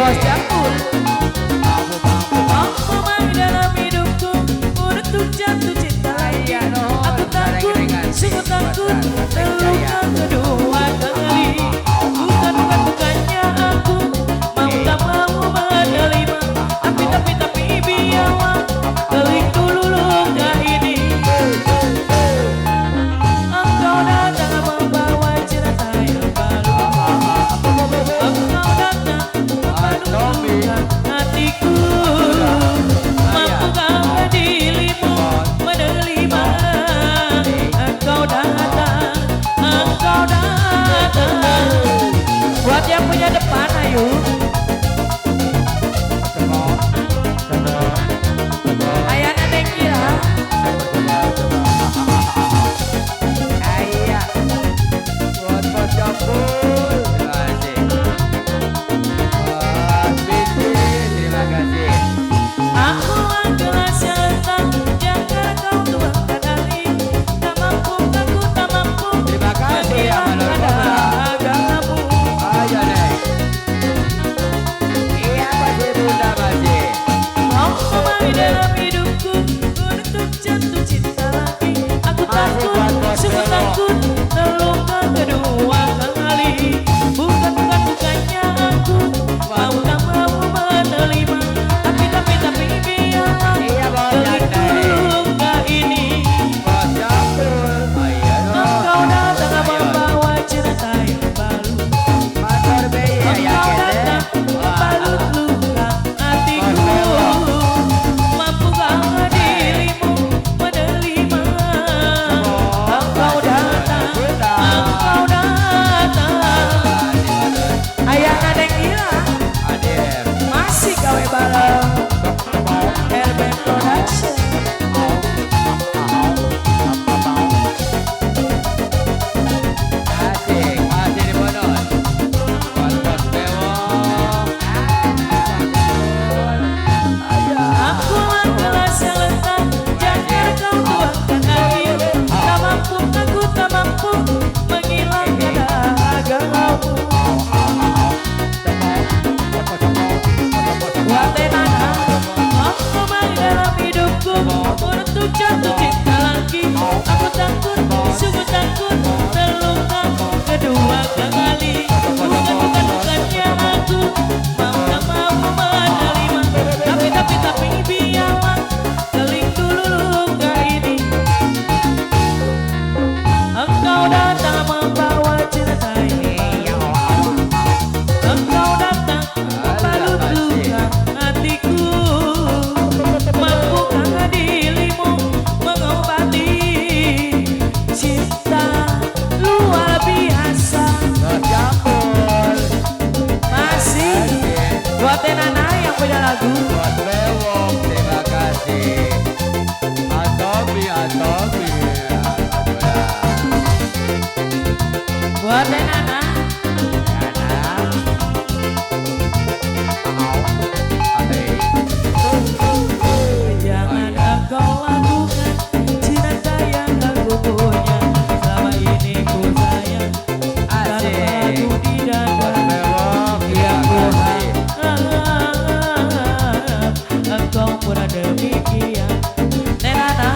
Bos Jakul. Aku main dalam hidupku untuk jatuh cinta lagi. Aku takut, sungguh takut terluka kedua kali. Bukannya aku mau tak mau menerima. Tapi biarlah telik dulu luka ini. Engkau datang membawa cerita yang baru. Engkau datang menuduhkan hatiku. Mampukah dirimu menerima? Engkau datang. Buat yang punya depan, ayo. Ayana Dengkira. Ayah buat Bos Jakul. Terima kasih. Buat Binti, terima kasih. Aku adalah setan yang kau tuangkan hari. Tak mampu, aku tak mampu. Terima kasih ya agamamu. Ayo Nek. Iya masih Bunda masih. Kau kembali dalam hidupku untuk jatuh cinta lagi. Aku takut, sungguh takut terluka kedua kali. Bukannya aku mau tak mau menerima. Tapi biarlah Iya Bos telik Jakul. luka ini. Bos Jakul. Ayo Engkau datang membawa cerita yang baru. Motor biaya ya Engkau kete. datang membalut luka hatiku. Mampukah dirimu menerima? Engkau datang. Ayana Dengkira Hadir. masih gawe bareng Herben Production. Asik, masih di bonus. Buat Bos Bewok. Aku adalah seletan jangan kau tuangkan air. Tak mampu, aku tak mampu menghilangkan agamamu. Buat Tenana, aku main dalam hidupku untuk jatuh cinta lagi. Aku takut, sungguh takut terluka kedua kali. Bukannya aku mau tak mau menerima. Tapi biarlah telik dulu luka ini. Engkau datang membawa cerita ini. Engkau datang membalut luka hatiku. Mampukah dirimu mengobati cinta luar biasa? Bos Jakul. Masih buat Tenana yang punya lagu. Buat Bewok, terima kasih. Atobi. Buat Tenana. Jangan engkau lakukan cinta yang aku punya. Selama ini ku sayang karena aku di dada. Yang ku harap engkau pun demikian. Tenana,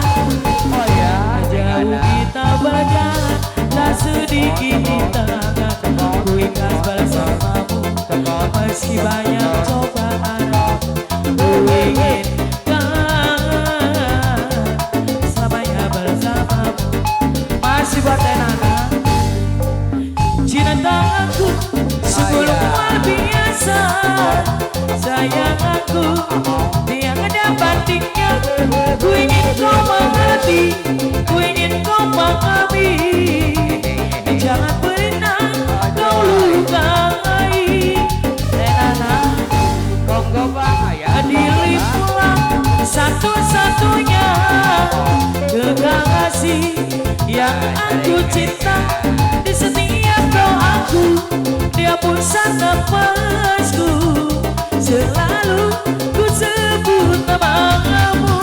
jauh kita berjalan, tak sedikit di tengah. Ku ikhlas bersamamu meski banyak cobaan. Ku ingin selamanya bersamamu. Masih buat Tenana. Cinta aku sungguh luar biasa. Sayang aku tiada ada bandingnya. Ku ingin kau mengerti, ku ingin kau pahami. Jangan pernah kau lukai. Tenana, Konggo Bang ya. dirimulah satu-satunya kekasih yang aku cinta. Di setiap doaku dia pusat nafasku. Selalu ku sebut namamu.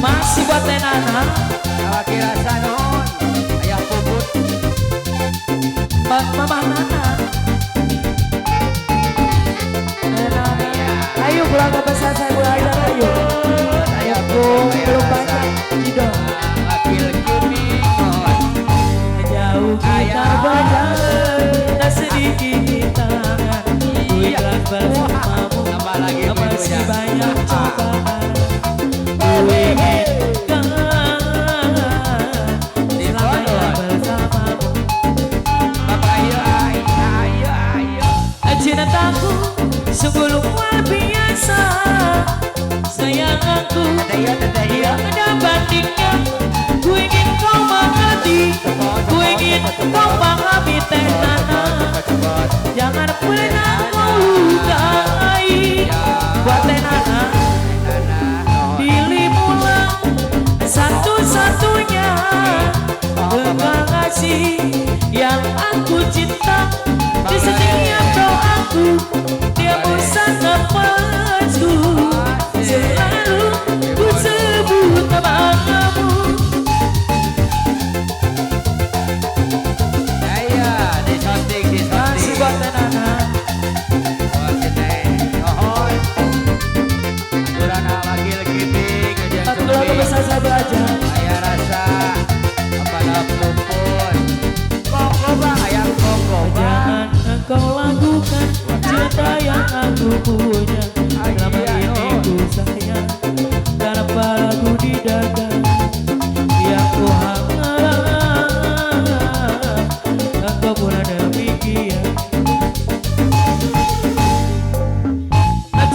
Masih buat Tenana. Awak kira sanon. Ayah Puput. Mama Nana. keluarga besar saya Bu Haidar ayo. Sayangku Belum banyak Cido. Akil kini Jauh kita berjalan, tak sedikit di tangan. Ku ikhlas bersamamu, tambah lagi masih videonya. banyak cobaan. Ku ingin selamanya bersamamu. Bapak ayo. Cintaku sungguh luar biasa, sayangku yang ada bandingnya. Ku ingin kau mengerti, ku ingin kau pahami tenana. Jangan pernah kau lukai buat tenana. Dirimulah satu-satunya kekasih yang aku cinta. Di setiap doaku dia bersama nafasku. Selalu ku sebut namamu. Ayo disoting Masih buat tenana. Wakil kini Keluarga besar saya belajar. ayah rasa apa pun kongko bang ayam kongko bang. Jangan engkau lakukan cinta yang aku punya. Selama ini ku sayang tanpa ragu di dada. Yang ku harap engkau pun ada demikian.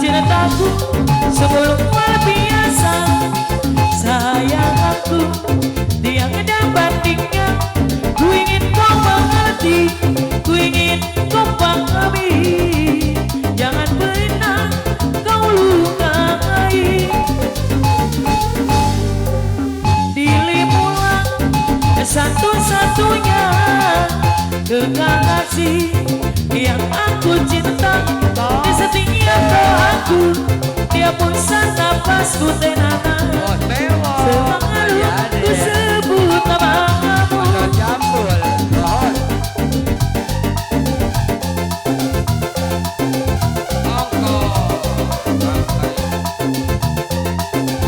Cintaku sebelum luar biasa, sayang aku tiada ada bandingnya. Ku ingin kau mengerti, ku ingin kau pahami. Jangan pernah kau lukai. Dirimulah satu-satunya kekasih yang aku cinta. Di setiap doaku dia pusat nafasku tenana. Selalu ku sebut namamu.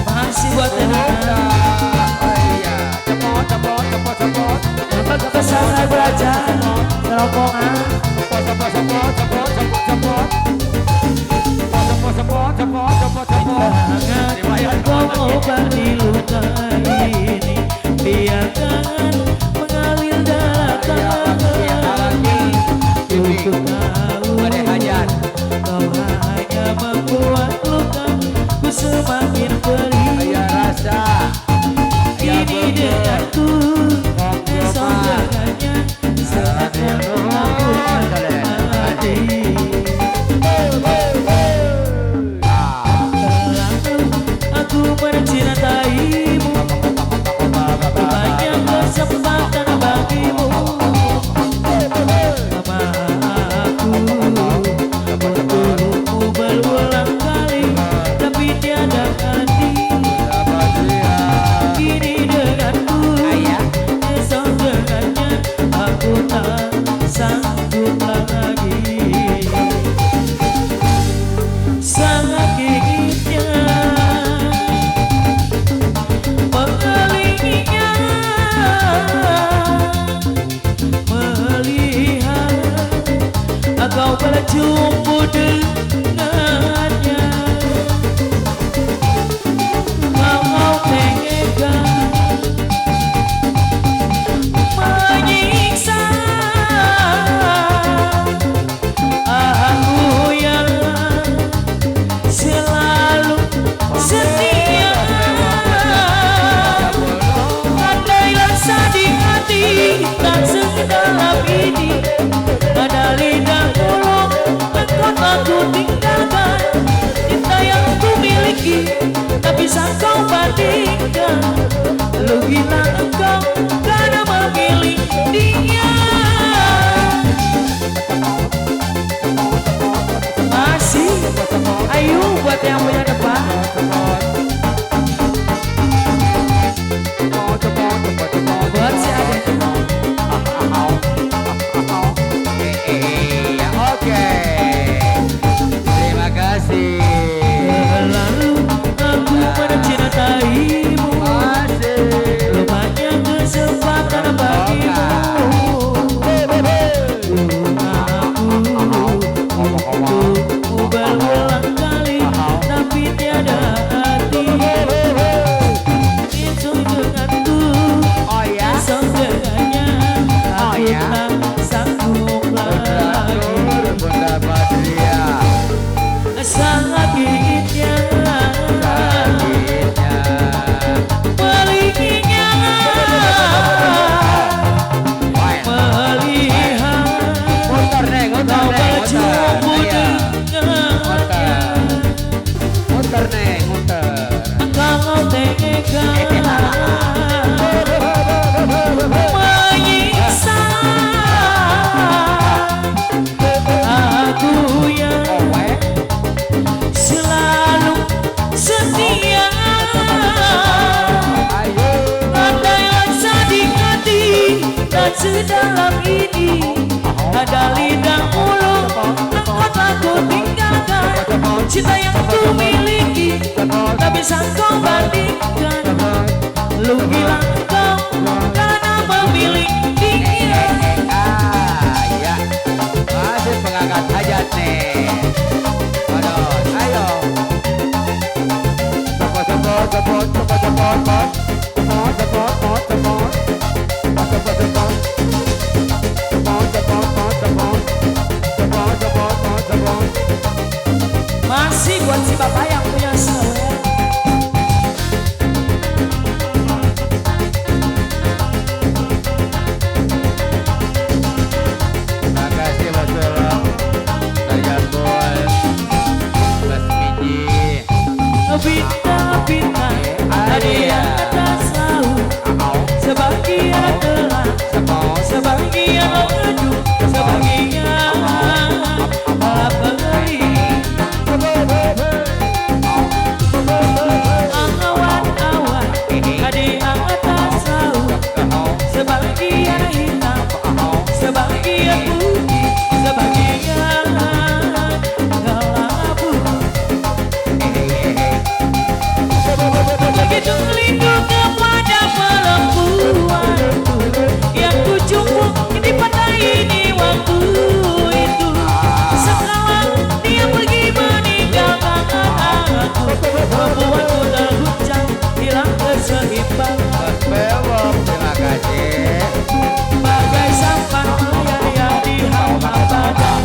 Masih buat tenana. Keluarga besar saya belajar terowongan. Jangan kau obat di luka ini. Biarkan mengalir darah tanganmu. Ku tahu kau hanya membuat lukaku semakin perih. Kini denganku, esok dengannya, seakan aku mati. Terlalu aku mencintaimu, banyak kesempatan bagimu. Aku bertemu berulang kali, tapi tiada arti. Kini denganku, esok dengannya, aku tak sanggup lagi. Sangat giginya mengelilinginya, melihat kau berjumpa dengannya. Kau pengenkan menyiksa aku yang selalu setia. Andai rasa di hati tak sedalam ini, ada lidah mulut engkau aku cinta yang ku miliki tak bisa kau bandingkan. Lu bilang kau karena memilih dia. Ya, masih pengangkat hajat nih. Aduh, ayo. Masih buat si bapak yang punya selera. Terima kasih Mas Vero. Saya Boy. Mas Miji. Bintang-bintang ada yang tak tahu. Sebagian telah, sebagian mengadu, sebagian malah pergi. Awan-awan ada yang tak tahu. Sebagian hitam, sebagian putih, sebagian kelabu. Begitu lindung kepada perempuan yang ku jumpa di pada ini waktu itu. Sekarang dia pergi meninggalkan aku, membuatku terguncang, hilang keseimbangan. Mas Vero, terima kasih. Bagai sampah yang dihantam badan.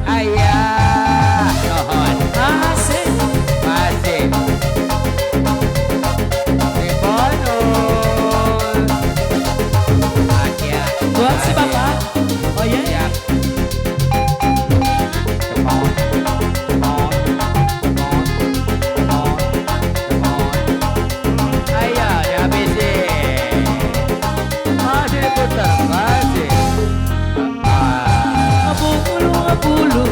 Ayah, nuhun. Asik Masih. Dibonus. Aja. buat si bapak. Oh ya, Siap. Cemon, cemon, cemon, cemon, cemon. Ayo, dihabisin. Masih diputar, masih. bulu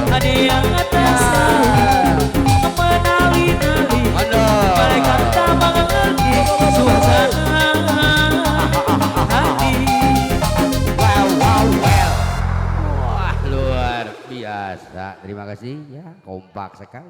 ada yang atas tahu, menali-nali. Mereka tak mengerti suasana hati. Wow, wow, wow. Wah, luar biasa. Terima kasih ya, kompak sekali.